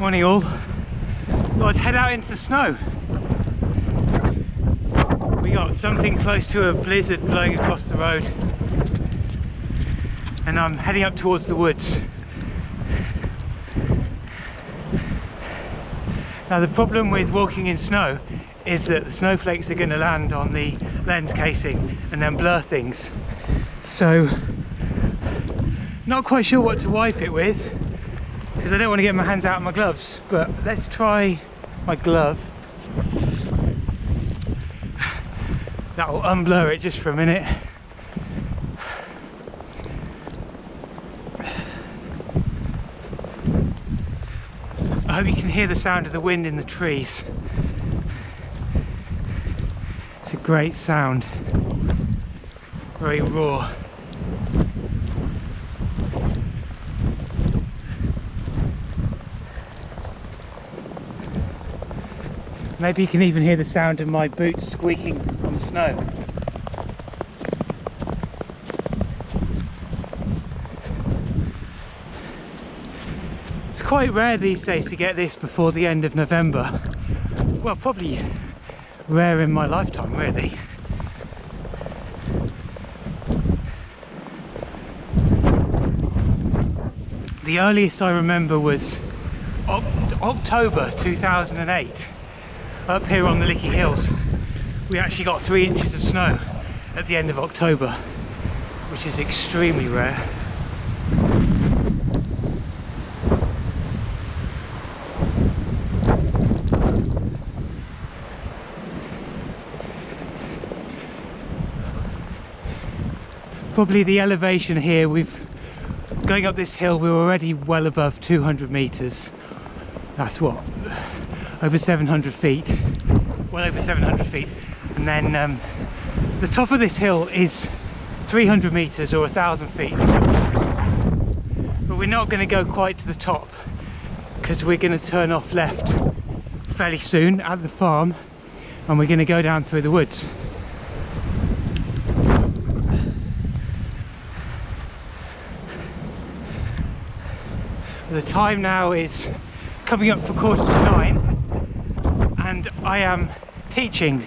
Morning all. Thought I'd head out into the snow. We got something close to a blizzard blowing across the road, and I'm heading up towards the woods. Now the problem with walking in snow is that the snowflakes are going to land on the lens casing and then blur things. So not quite sure what to wipe it with, because I don't want to get my hands out of my gloves, but let's try my glove. That will unblur it just for a minute. I hope you can hear the sound of the wind in the trees. It's a great sound, very raw. Maybe you can even hear the sound of my boots squeaking on the snow. It's quite rare these days to get this before the end of November. Well, probably rare in my lifetime, really. The earliest I remember was October 2008. Up here on the Licky Hills, we actually got 3 inches of snow at the end of October, which is extremely rare. Probably the elevation here, going up this hill, we're already well above 200 meters. That's what, over 700 feet, well over 700 feet. And then the top of this hill is 300 meters or 1,000 feet. But we're not going to go quite to the top, because we're going to turn off left fairly soon at the farm, and we're going to go down through the woods. The time now is coming up for 9:15, and I am teaching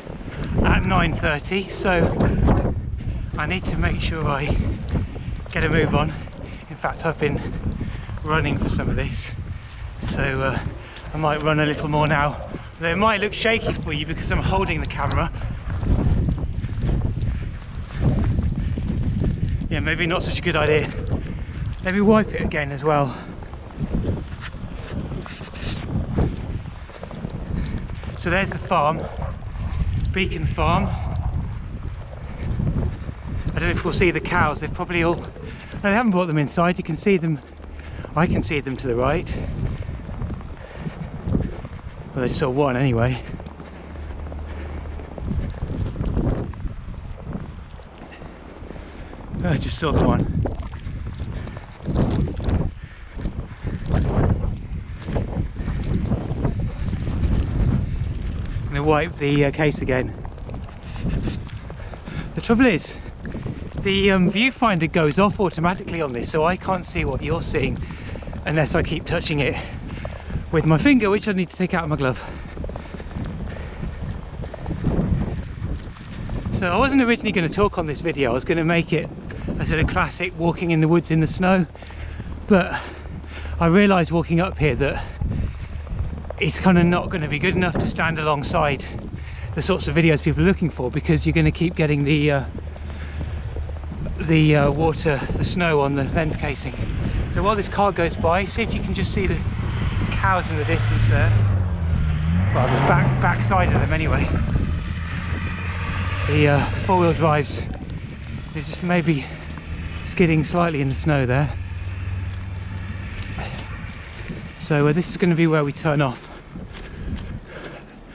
at 9:30, so I need to make sure I get a move on. In fact, I've been running for some of this, so I might run a little more now. Though it might look shaky for you because I'm holding the camera. Yeah, maybe not such a good idea. Maybe wipe it again as well. So there's the farm, Beacon Farm. I don't know if we'll see the cows. They've probably all, no, they haven't brought them inside. You can see them, I can see them to the right. Well, I just saw one anyway. I just saw the one. Wipe the case again. The trouble is, the viewfinder goes off automatically on this, so I can't see what you're seeing unless I keep touching it with my finger, which I need to take out of my glove. So I wasn't originally going to talk on this video. I was going to make it a sort of classic walking in the woods in the snow, but I realised walking up here that it's kind of not going to be good enough to stand alongside the sorts of videos people are looking for, because you're going to keep getting the water, the snow on the lens casing. So while this car goes by, see if you can just see the cows in the distance there. Well, the back side of them anyway. The four-wheel drives, they're just maybe skidding slightly in the snow there. So this is going to be where we turn off.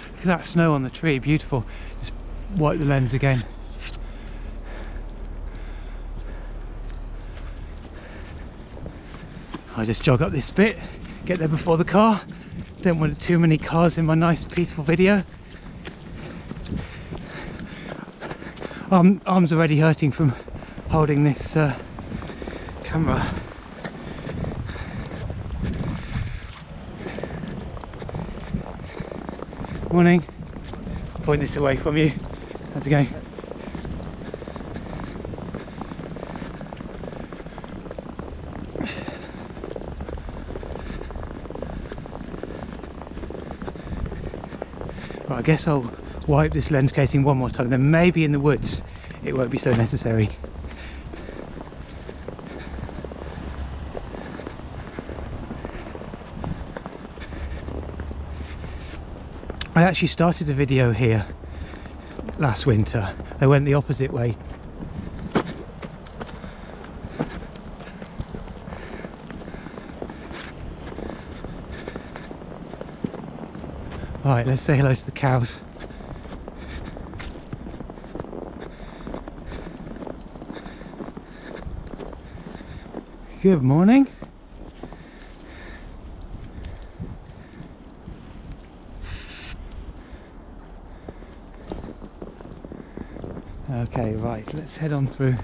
Look at that snow on the tree, beautiful. Just wipe the lens again. I just jog up this bit, get there before the car. Don't want too many cars in my nice peaceful video. Arm's already hurting from holding this camera. Morning. Point this away from you. How's it going? Right, I guess I'll wipe this lens casing one more time, then maybe in the woods it won't be so necessary. I actually started a video here last winter. I went the opposite way. Right, let's say hello to the cows. Good morning. Okay, right, let's head on through.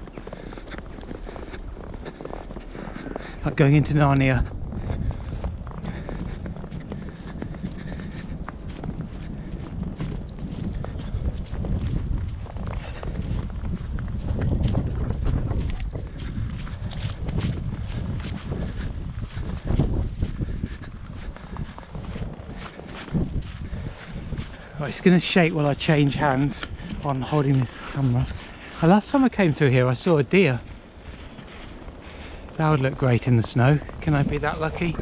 Like going into Narnia. Right, it's going to shake while I change hands on holding this camera. The last time I came through here I saw a deer. That would look great in the snow. Can I be that lucky?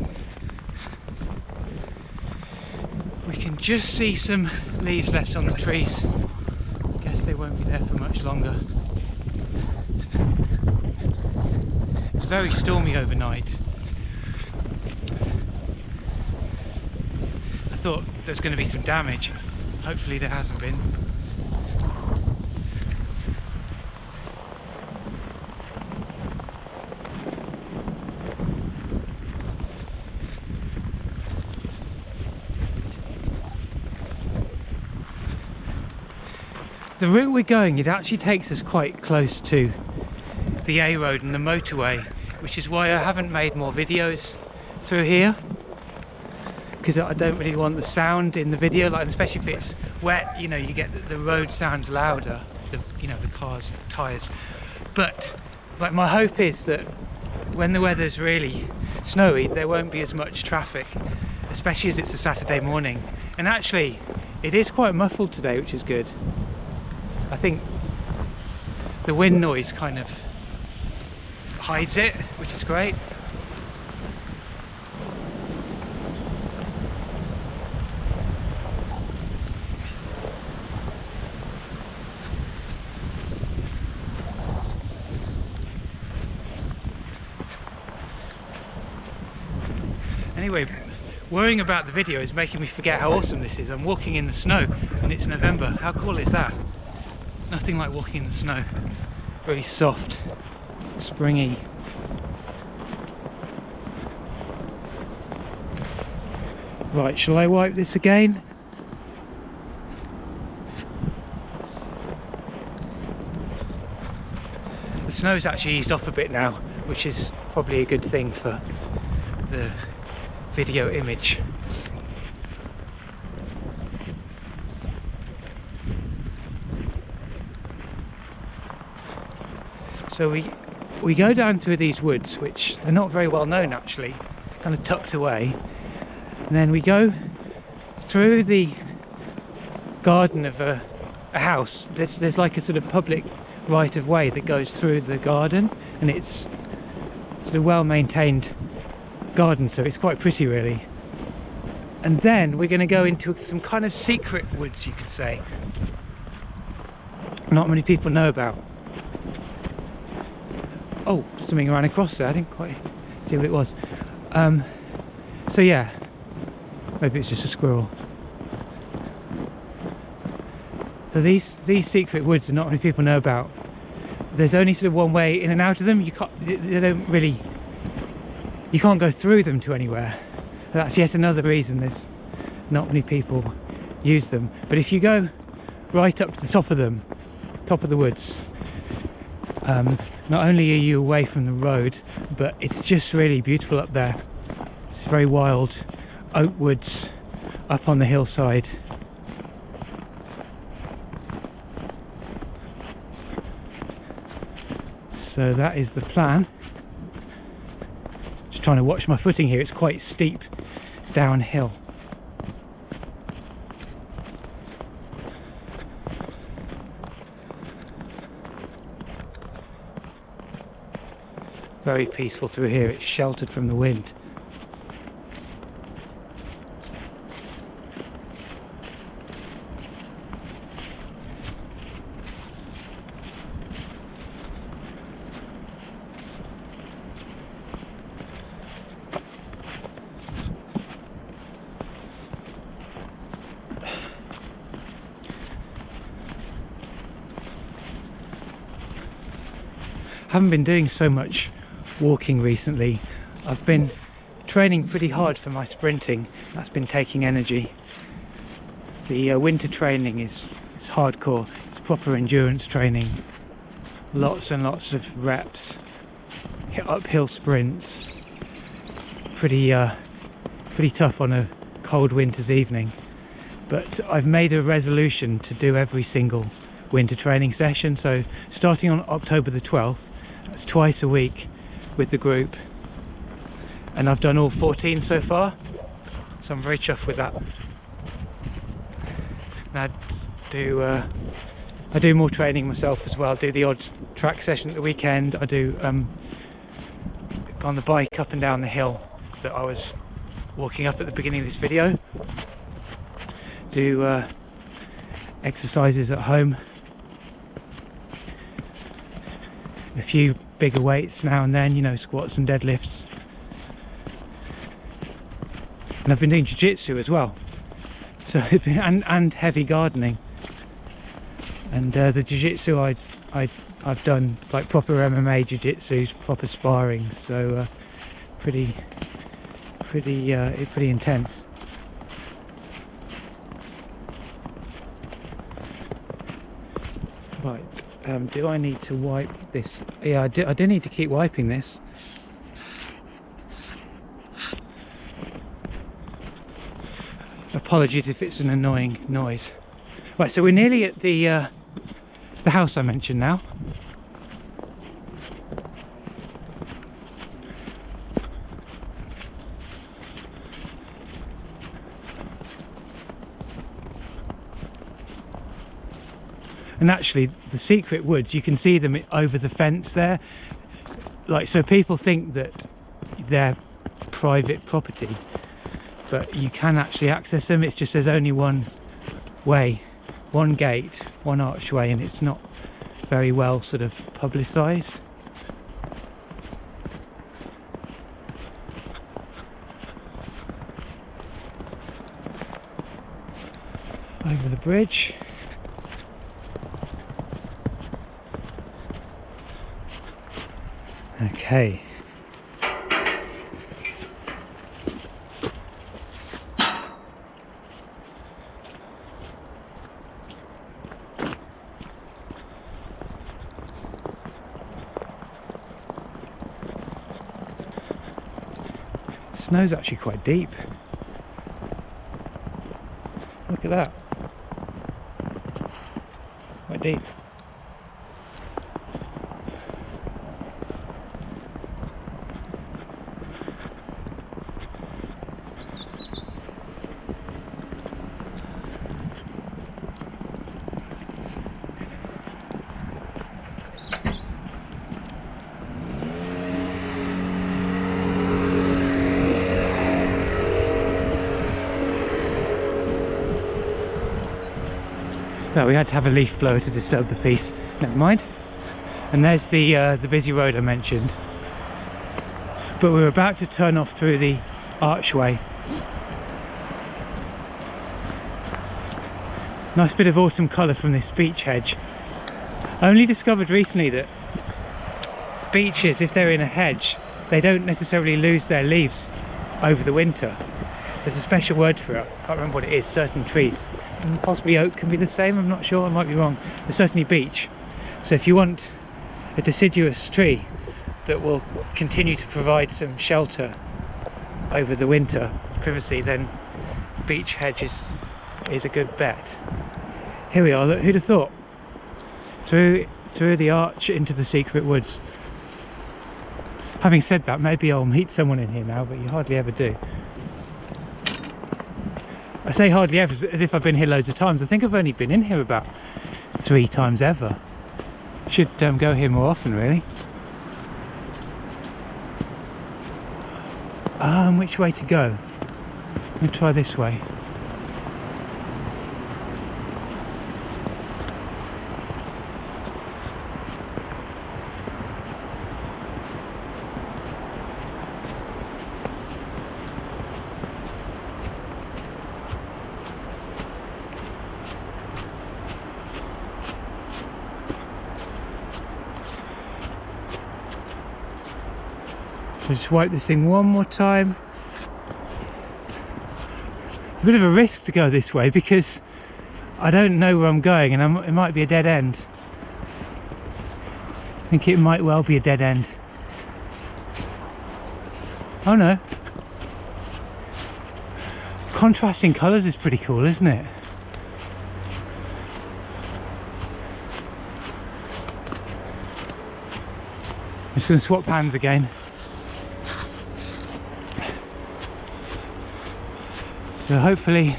We can just see some leaves left on the trees. Guess they won't be there for much longer. It's very stormy overnight. I thought there's going to be some damage. Hopefully there hasn't been. The route we're going, it actually takes us quite close to the A road and the motorway, which is why I haven't made more videos through here, because I don't really want the sound in the video, like especially if it's wet, you know, you get the road sounds louder, you know, the cars, tyres. But like my hope is that when the weather's really snowy there won't be as much traffic, especially as it's a Saturday morning. And actually it is quite muffled today, which is good. I think the wind noise kind of hides it, which is great. Anyway, worrying about the video is making me forget how awesome this is. I'm walking in the snow and it's November. How cool is that? Nothing like walking in the snow. Really soft, springy. Right, shall I wipe this again? The snow's actually eased off a bit now, which is probably a good thing for the video image. So we go down through these woods, which are not very well known actually, kind of tucked away, and then we go through the garden of a house. There's like a sort of public right of way that goes through the garden, and it's sort of well maintained garden, so it's quite pretty really. And then we're going to go into some kind of secret woods, you could say, not many people know about. Oh, something ran across there, I didn't quite see what it was. So yeah, maybe it's just a squirrel. So these secret woods are not many people know about. There's only sort of one way in and out of them. You can't go through them to anywhere. That's yet another reason there's not many people use them. But if you go right up to the top of them, top of the woods, not only are you away from the road, but it's just really beautiful up there. It's very wild oak woods up on the hillside. So that is the plan. Just trying to watch my footing here, it's quite steep downhill. Very peaceful through here, it's sheltered from the wind. Haven't been doing so much walking recently. I've been training pretty hard for my sprinting. That's been taking energy. The winter training is hardcore. It's proper endurance training. Lots and lots of reps, uphill sprints. Pretty tough on a cold winter's evening. But I've made a resolution to do every single winter training session. So starting on October the 12th, that's twice a week with the group, and I've done all 14 so far, so I'm very chuffed with that. And I do more training myself as well. I do the odd track session at the weekend. I do on the bike up and down the hill that I was walking up at the beginning of this video. Do exercises at home. A few bigger weights now and then, you know, squats and deadlifts. And I've been doing jiu-jitsu as well, so and heavy gardening. And the jiu-jitsu I've done like proper MMA jiu-jitsu, proper sparring, so pretty intense. Right. Do I need to wipe this? Yeah, I do need to keep wiping this. Apologies if it's an annoying noise. Right, so we're nearly at the house I mentioned now. And actually the secret woods, you can see them over the fence there, like, so people think that they're private property, but you can actually access them. It's just there's only one way, one gate, one archway, and it's not very well sort of publicised. Over the bridge. Okay. Snow's actually quite deep. Look at that. Quite deep. No, we had to have a leaf blower to disturb the peace. Never mind. And there's the busy road I mentioned. But we were about to turn off through the archway. Nice bit of autumn colour from this beech hedge. I only discovered recently that beeches, if they're in a hedge, they don't necessarily lose their leaves over the winter. There's a special word for it, I can't remember what it is, certain trees. And possibly oak can be the same, I'm not sure, I might be wrong. But certainly beech. So if you want a deciduous tree that will continue to provide some shelter over the winter, privacy, then beech hedge is a good bet. Here we are, look, who'd have thought? Through the arch into the secret woods. Having said that, maybe I'll meet someone in here now, but you hardly ever do. I say hardly ever as if I've been here loads of times. I think I've only been in here about 3 times ever. Should go here more often, really. Which way to go? I'm going to try this way. So just wipe this thing one more time. It's a bit of a risk to go this way because I don't know where I'm going, and it might be a dead end. I think it might well be a dead end. Oh no. Contrasting colours is pretty cool, isn't it? I'm just going to swap hands again. So hopefully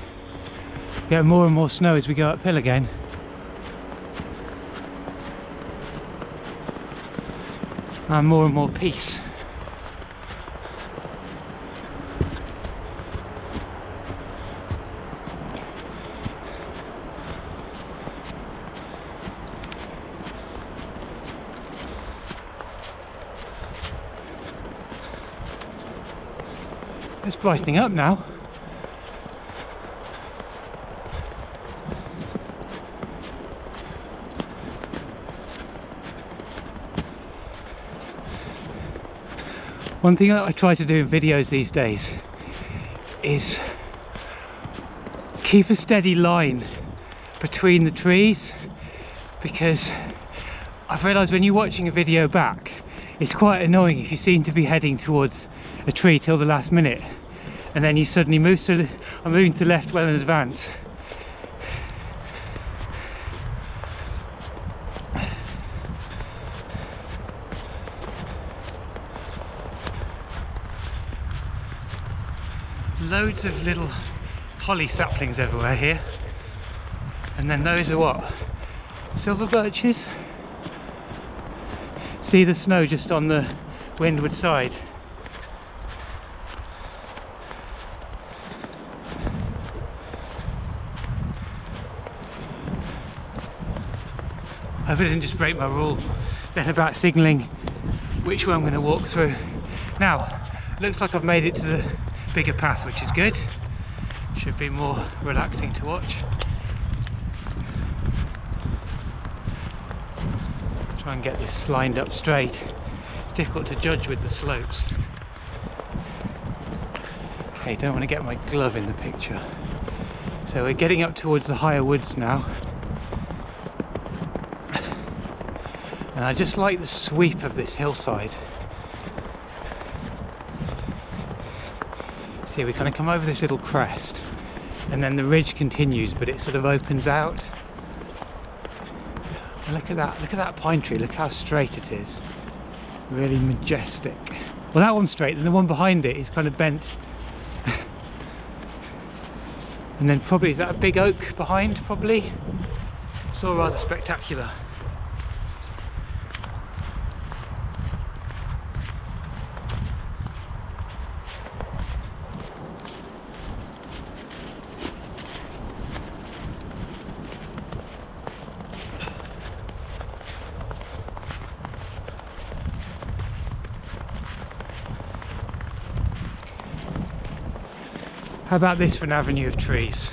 get more and more snow as we go uphill again. And more and more peace. It's brightening up now. One thing that I try to do in videos these days is keep a steady line between the trees, because I've realised when you're watching a video back, it's quite annoying if you seem to be heading towards a tree till the last minute and then you suddenly move to the, I'm moving to the left well in advance. Loads of little holly saplings everywhere here, and then those are what? Silver birches. See the snow just on the windward side. I hope I didn't just break my rule then about signalling which way I'm going to walk through. Now, looks like I've made it to the bigger path, which is good. Should be more relaxing to watch. Try and get this lined up straight. It's difficult to judge with the slopes. Okay, don't want to get my glove in the picture. So we're getting up towards the higher woods now. And I just like the sweep of this hillside. See, we kind of come over this little crest and then the ridge continues, but it sort of opens out. And look at that pine tree, look how straight it is. Really majestic. Well, that one's straight, and the one behind it is kind of bent. And then probably, is that a big oak behind? Probably. It's all rather spectacular. How about this for an avenue of trees?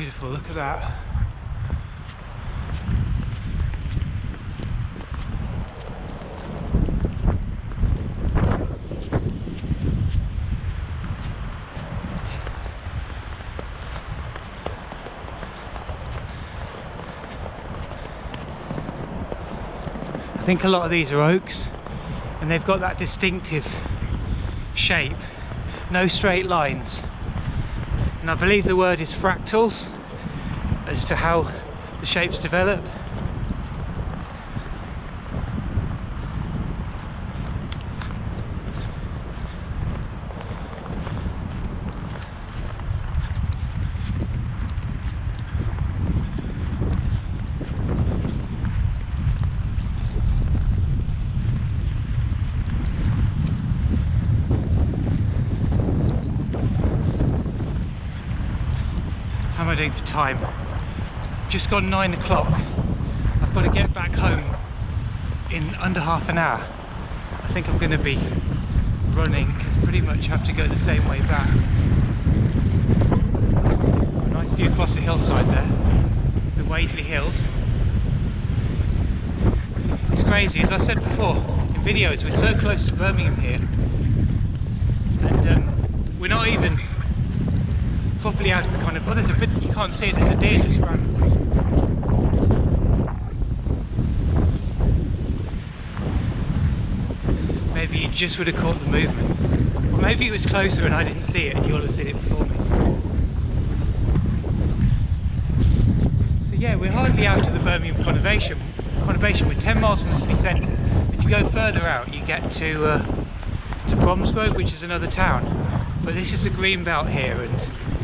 Beautiful, look at that. I think a lot of these are oaks, and they've got that distinctive shape, no straight lines, and I believe the word is fractals as to how the shapes develop. How am I doing for time? Just gone 9 o'clock. I've got to get back home in under half an hour. I think I'm going to be running because pretty much have to go the same way back. A nice view across the hillside there, the Wadeley Hills. It's crazy, as I said before in videos, we're so close to Birmingham here, and we're not even properly out of the kind of, oh, there's a bit, you can't see it, there's a deer just ran. Maybe you just would have caught the movement, or maybe it was closer and I didn't see it and you'll have seen it before me. So yeah, we're hardly out of the Birmingham conurbation. We're 10 miles from the city centre. If you go further out you get to Bromsgrove, which is another town, but this is the green belt here, and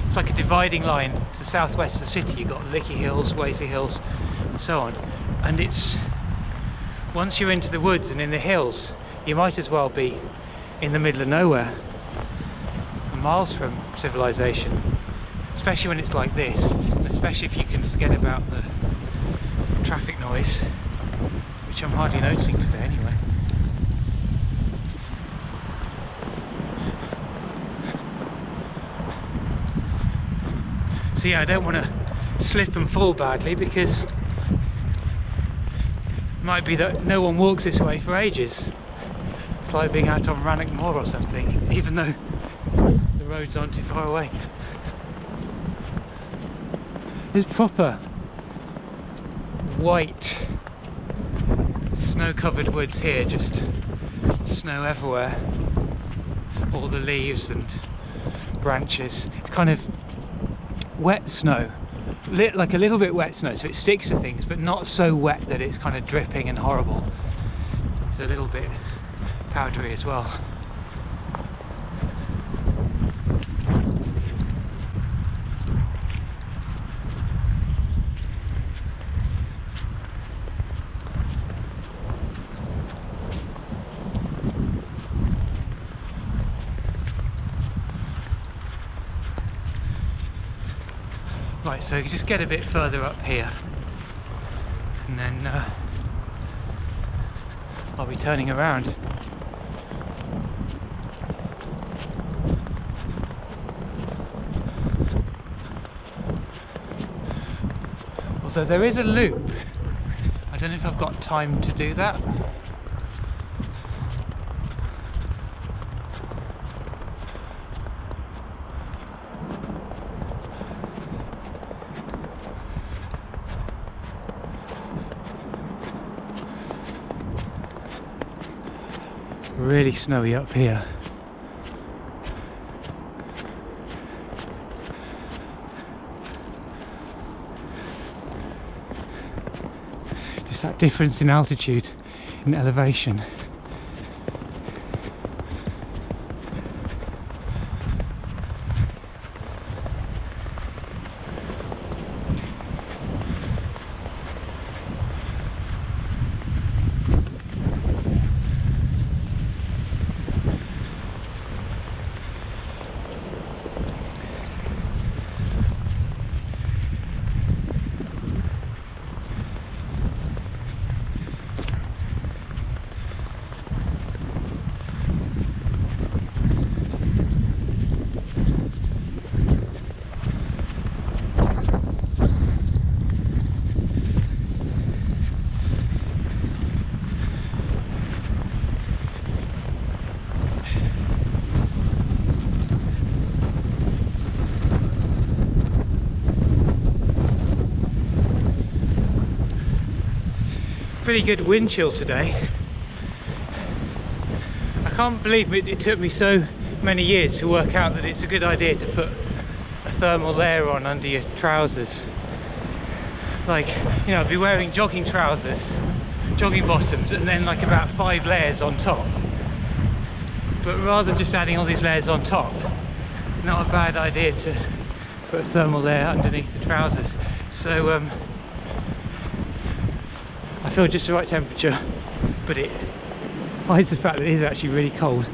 it's like a dividing line to the southwest of the city. You've got Licky Hills, Wadeley Hills and so on, and it's, once you're into the woods and in the hills, you might as well be in the middle of nowhere, miles from civilization, especially when it's like this, especially if you can forget about the traffic noise, which I'm hardly noticing today anyway. So yeah, I don't want to slip and fall badly, because it might be that no one walks this way for ages. It's like being out on Rannoch Moor or something, even though the roads aren't too far away. It's proper white snow-covered woods here, just snow everywhere, all the leaves and branches. It's kind of wet snow, like a little bit wet snow, so it sticks to things, but not so wet that it's kind of dripping and horrible. It's a little bit powdery as well. Right, so you just get a bit further up here, and then I'll be turning around. Although there is a loop, I don't know if I've got time to do that. Really snowy up here. Just that difference in altitude, in elevation. pretty good wind chill today. I can't believe it took me so many years to work out that it's a good idea to put a thermal layer on under your trousers. Like, you know, I'd be wearing jogging trousers, jogging bottoms, and then like about 5 layers on top. But rather than just adding all these layers on top, not a bad idea to put a thermal layer underneath the trousers. So I feel just the right temperature, but it hides the fact that it is actually really cold.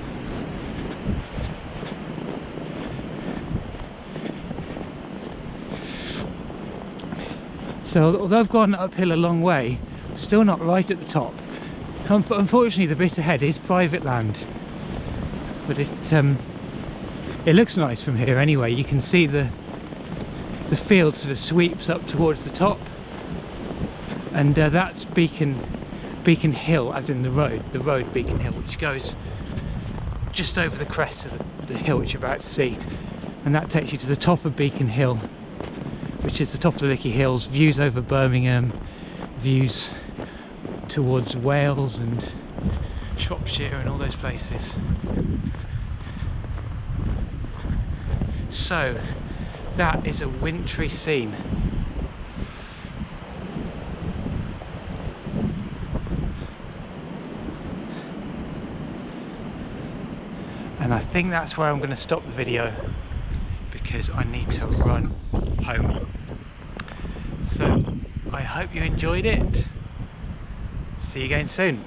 So although I've gone uphill a long way, I'm still not right at the top. Unfortunately, the bit ahead is private land, but it looks nice from here anyway. You can see the field sort of sweeps up towards the top, and that's Beacon Hill, as in the road Beacon Hill, which goes just over the crest of the hill which you're about to see, and that takes you to the top of Beacon Hill, which is the top of the Lickey Hills, views over Birmingham, views towards Wales and Shropshire and all those places. So that is a wintry scene. And I think that's where I'm going to stop the video, because I need to run home. So I hope you enjoyed it. See you again soon.